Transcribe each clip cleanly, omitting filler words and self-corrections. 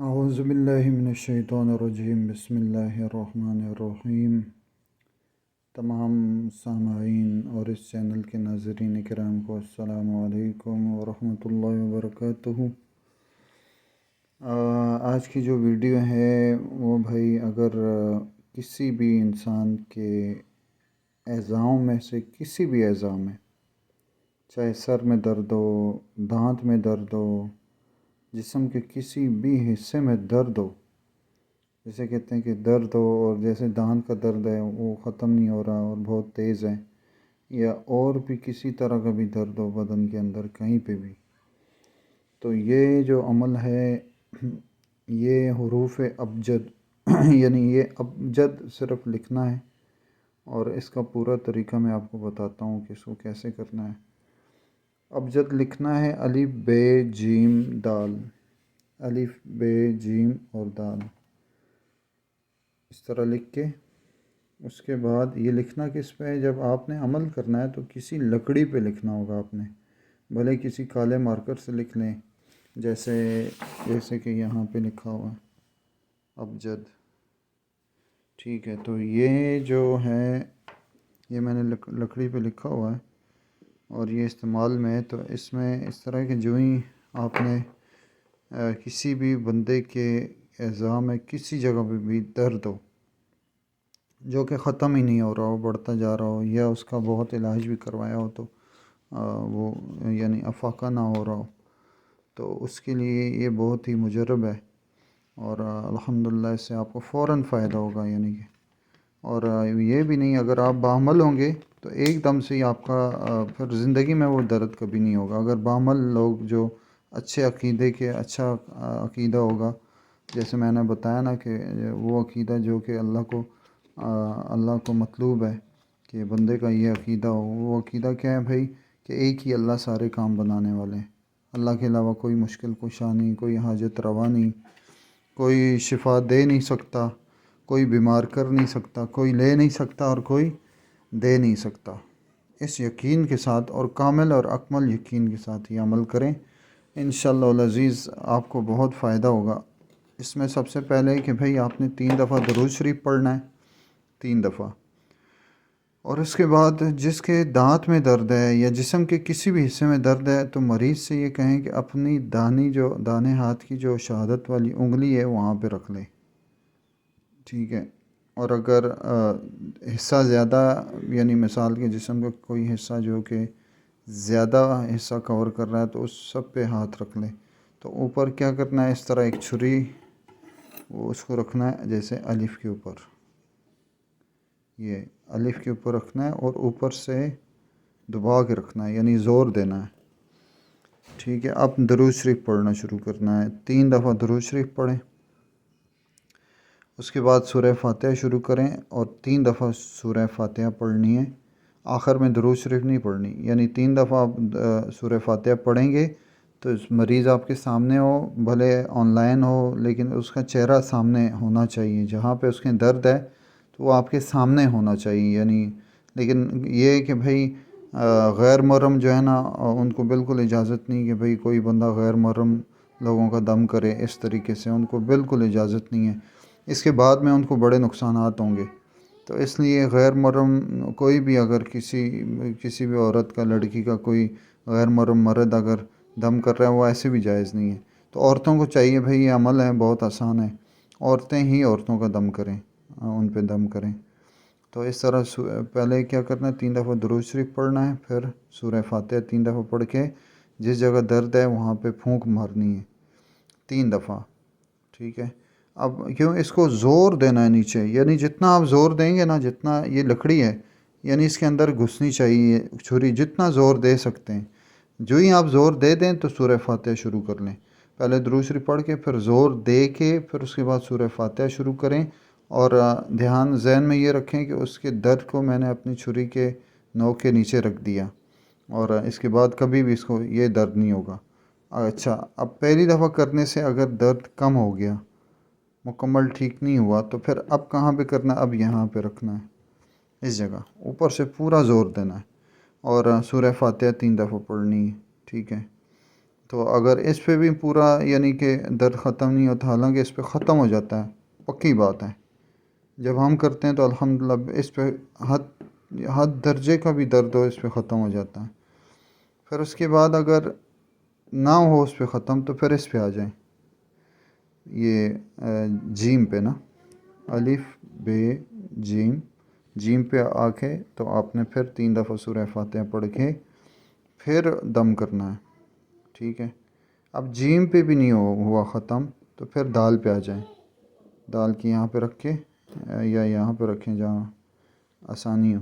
اعوذ باللہ من الشیطان الرجیم، بسم اللہ الرحمن الرحیم۔ تمام سامعین اور اس چینل کے ناظرین کرام کو السلام علیکم ورحمۃ اللہ وبرکاتہ۔ آج کی جو ویڈیو ہے وہ بھائی، اگر کسی بھی انسان کے اعضاء میں سے کسی بھی اعضاء میں، چاہے سر میں درد ہو، دانت میں درد ہو، جسم کے کسی بھی حصے میں درد ہو، جیسے کہتے ہیں کہ درد ہو اور جیسے دانت کا درد ہے وہ ختم نہیں ہو رہا اور بہت تیز ہے، یا اور بھی کسی طرح کا بھی درد ہو بدن کے اندر کہیں پہ بھی، تو یہ جو عمل ہے یہ حروف ابجد یعنی یہ ابجد صرف لکھنا ہے، اور اس کا پورا طریقہ میں آپ کو بتاتا ہوں کہ اس کو کیسے کرنا ہے۔ ابجد لکھنا ہے الف ب جیم دال، الف ب جیم اور دال، اس طرح لکھ کے اس کے بعد یہ لکھنا کس پہ ہے؟ جب آپ نے عمل کرنا ہے تو کسی لکڑی پہ لکھنا ہوگا آپ نے، بھلے کسی کالے مارکر سے لکھ لیں، جیسے کہ یہاں پہ لکھا ہوا ہے ابجد، ٹھیک ہے۔ تو یہ جو ہے یہ میں نے لکڑی پہ لکھا ہوا ہے اور یہ استعمال میں ہے، تو اس میں اس طرح کہ جو ہی آپ نے کسی بھی بندے کے اعضاء میں کسی جگہ پہ بھی درد ہو جو کہ ختم ہی نہیں ہو رہا ہو، بڑھتا جا رہا ہو، یا اس کا بہت علاج بھی کروایا ہو تو وہ یعنی افاقہ نہ ہو رہا ہو، تو اس کے لیے یہ بہت ہی مجرب ہے، اور الحمدللہ اس سے آپ کو فوراً فائدہ ہوگا، یعنی کہ اور یہ بھی نہیں، اگر آپ بعمل ہوں گے تو ایک دم سے ہی آپ کا پھر زندگی میں وہ درد کبھی نہیں ہوگا۔ اگر بعمل لوگ جو اچھے عقیدے کے، اچھا عقیدہ ہوگا، جیسے میں نے بتایا نا کہ وہ عقیدہ جو کہ اللہ کو مطلوب ہے کہ بندے کا یہ عقیدہ ہو، وہ عقیدہ کیا ہے بھائی؟ کہ ایک ہی اللہ سارے کام بنانے والے ہیں، اللہ کے علاوہ کوئی مشکل کشا نہیں، کوئی حاجت روا نہیں، کوئی شفا دے نہیں سکتا، کوئی بیمار کر نہیں سکتا، کوئی لے نہیں سکتا اور کوئی دے نہیں سکتا۔ اس یقین کے ساتھ اور کامل اور اکمل یقین کے ساتھ یہ عمل کریں، انشاءاللہ العزیز آپ کو بہت فائدہ ہوگا۔ اس میں سب سے پہلے کہ بھائی آپ نے 3 دفعہ درود شریف پڑھنا ہے، 3 دفعہ، اور اس کے بعد جس کے دانت میں درد ہے یا جسم کے کسی بھی حصے میں درد ہے تو مریض سے یہ کہیں کہ اپنی دانے ہاتھ کی جو شہادت والی انگلی ہے وہاں پہ رکھ لے، ٹھیک ہے۔ اور اگر حصہ زیادہ، یعنی مثال کے جسم کا کوئی حصہ جو کہ زیادہ حصہ کور کر رہا ہے تو اس سب پہ ہاتھ رکھ لیں، تو اوپر کیا کرنا ہے؟ اس طرح ایک چھری، وہ اس کو رکھنا ہے جیسے الف کے اوپر، یہ الف کے اوپر رکھنا ہے اور اوپر سے دبا کے رکھنا ہے، یعنی زور دینا ہے، ٹھیک ہے۔ اب درود شریف پڑھنا شروع کرنا ہے، 3 دفعہ درود شریف پڑھیں، اس کے بعد سورہ فاتحہ شروع کریں اور 3 دفعہ سورہ فاتحہ پڑھنی ہے، آخر میں درود شریف نہیں پڑھنی، یعنی 3 دفعہ آپ سورہ فاتحہ پڑھیں گے تو مریض آپ کے سامنے ہو، بھلے آن لائن ہو لیکن اس کا چہرہ سامنے ہونا چاہیے، جہاں پہ اس کے درد ہے تو وہ آپ کے سامنے ہونا چاہیے، یعنی لیکن یہ کہ بھائی غیر محرم جو ہے نا، ان کو بالکل اجازت نہیں کہ بھائی کوئی بندہ غیر محرم لوگوں کا دم کرے اس طریقے سے، ان کو بالکل اجازت نہیں ہے، اس کے بعد میں ان کو بڑے نقصانات ہوں گے، تو اس لیے غیر محرم کوئی بھی اگر کسی بھی عورت کا، لڑکی کا کوئی غیر محرم مرد اگر دم کر رہا ہے وہ ایسے بھی جائز نہیں ہے۔ تو عورتوں کو چاہیے بھائی، یہ عمل ہے بہت آسان ہے، عورتیں ہی عورتوں کا دم کریں، ان پہ دم کریں۔ تو اس طرح پہلے کیا کرنا ہے؟ 3 دفعہ درود شریف پڑھنا ہے، پھر سورہ فاتحہ 3 دفعہ پڑھ کے جس جگہ درد ہے وہاں پہ پھونک مارنی ہے 3 دفعہ، ٹھیک ہے۔ اب کیوں اس کو زور دینا ہے نیچے، یعنی جتنا آپ زور دیں گے نا، جتنا یہ لکڑی ہے یعنی اس کے اندر گھسنی چاہیے چھری، جتنا زور دے سکتے ہیں، جو ہی آپ زور دے دیں تو سورہ فاتحہ شروع کر لیں، پہلے درود شریف پڑھ کے پھر زور دے کے پھر اس کے بعد سورہ فاتحہ شروع کریں، اور ذہن میں یہ رکھیں کہ اس کے درد کو میں نے اپنی چھری کے نوک کے نیچے رکھ دیا، اور اس کے بعد کبھی بھی اس کو یہ درد نہیں ہوگا۔ اچھا، اب پہلی دفعہ کرنے سے اگر درد کم ہو گیا، مکمل ٹھیک نہیں ہوا، تو پھر اب کہاں پہ کرنا ہے؟ اب یہاں پہ رکھنا ہے، اس جگہ اوپر سے پورا زور دینا ہے، اور سورہ فاتحہ 3 دفعہ پڑھنی ہے، ٹھیک ہے۔ تو اگر اس پہ بھی پورا یعنی کہ درد ختم نہیں ہوتا، حالانکہ اس پہ ختم ہو جاتا ہے، پکی بات ہے، جب ہم کرتے ہیں تو الحمدللہ اس پہ حد درجے کا بھی درد ہو اس پہ ختم ہو جاتا ہے۔ پھر اس کے بعد اگر نہ ہو اس پہ ختم تو پھر اس پہ آ جائیں، یہ جیم پہ نا، الف بے جیم، جیم پہ آ کے تو آپ نے پھر 3 دفعہ سورہ فاتحہ پڑھ کے پھر دم کرنا ہے، ٹھیک ہے۔ اب جیم پہ بھی نہیں ہوا ختم تو پھر دال پہ آ جائیں، دال کی یہاں پہ رکھ کے یا یہاں پہ رکھیں جہاں آسانی ہو،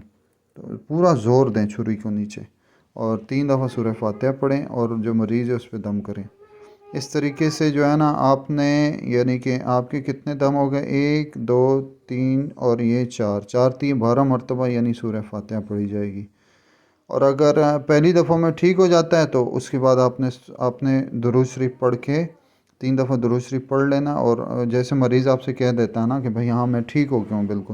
تو پورا زور دیں چھری کو نیچے اور 3 دفعہ سورہ فاتحہ پڑھیں اور جو مریض ہے اس پہ دم کریں۔ اس طریقے سے جو ہے نا آپ نے یعنی کہ آپ کے کتنے دم ہو گئے، 1 2 3 اور یہ 4 3 12 مرتبہ یعنی سورہ فاتحہ پڑھی جائے گی۔ اور اگر پہلی دفعہ میں ٹھیک ہو جاتا ہے تو اس کے بعد آپ نے درود شریف پڑھ کے 3 دفعہ درود شریف پڑھ لینا، اور جیسے مریض آپ سے کہہ دیتا ہے نا کہ بھائی ہاں میں ٹھیک ہو گیا ہوں بالکل،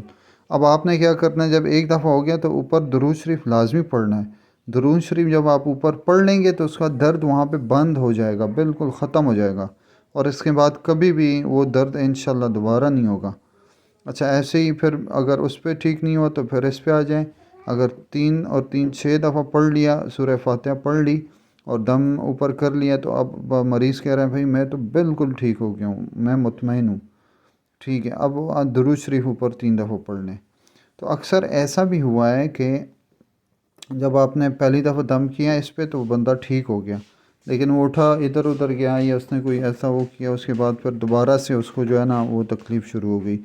اب آپ نے کیا کرنا ہے، جب ایک دفعہ ہو گیا تو اوپر درود شریف لازمی پڑھنا ہے۔ درود شریف جب آپ اوپر پڑھ لیں گے تو اس کا درد وہاں پہ بند ہو جائے گا، بالکل ختم ہو جائے گا، اور اس کے بعد کبھی بھی وہ درد انشاءاللہ دوبارہ نہیں ہوگا۔ اچھا ایسے ہی پھر اگر اس پہ ٹھیک نہیں ہوا تو پھر اس پہ آ جائیں، اگر 3 اور 3 6 دفعہ پڑھ لیا، سورہ فاتحہ پڑھ لی اور دم اوپر کر لیا، تو اب مریض کہہ رہا ہے بھائی میں تو بالکل ٹھیک ہو گیا ہوں، میں مطمئن ہوں، ٹھیک ہے، اب درود شریف اوپر 3 دفعہ پڑھ لیں۔ تو اکثر ایسا بھی ہوا ہے کہ جب آپ نے پہلی دفعہ دم کیا اس پہ تو وہ بندہ ٹھیک ہو گیا، لیکن وہ اٹھا ادھر ادھر گیا یا اس نے کوئی ایسا وہ کیا، اس کے بعد پھر دوبارہ سے اس کو جو ہے نا وہ تکلیف شروع ہو گئی۔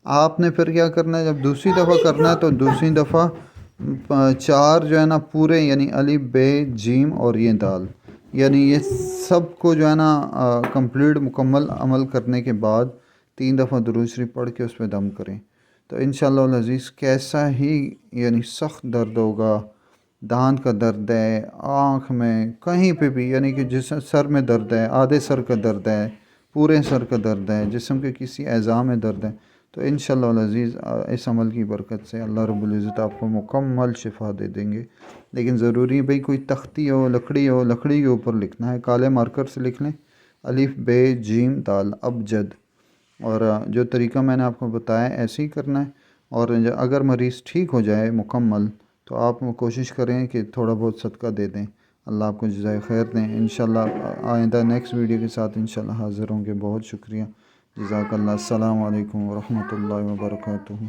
آپ نے پھر کیا کرنا ہے، جب دوسری دفعہ کرنا ہے تو دوسری دفعہ 4 جو ہے نا پورے یعنی الف بے جیم اور یہ دال، یعنی یہ سب کو جو ہے نا کمپلیٹ مکمل عمل کرنے کے بعد 3 دفعہ درود شریف پڑھ کے اس پہ دم کریں، تو انشاءاللہ العزیز کیسا ہی یعنی سخت درد ہوگا، دانت کا درد ہے، آنکھ میں کہیں پہ بھی، یعنی کہ جس سر میں درد ہے، آدھے سر کا درد ہے، پورے سر کا درد ہے، جسم کے کسی اعضاء میں درد ہے، تو انشاءاللہ العزیز اس عمل کی برکت سے اللہ رب العزت آپ کو مکمل شفا دے دیں گے۔ لیکن ضروری بھئی کوئی تختی ہو، لکڑی کے اوپر لکھنا ہے، کالے مارکر سے لکھ لیں، الف بے جیم دال ابجد، اور جو طریقہ میں نے آپ کو بتایا ایسے ہی کرنا ہے۔ اور اگر مریض ٹھیک ہو جائے مکمل تو آپ کوشش کریں کہ تھوڑا بہت صدقہ دے دیں، اللہ آپ کو جزائے خیر دیں۔ انشاءاللہ آئندہ نیکسٹ ویڈیو کے ساتھ انشاءاللہ حاضر ہوں گے۔ بہت شکریہ، جزاک اللہ، السلام علیکم ورحمۃ اللہ وبرکاتہ۔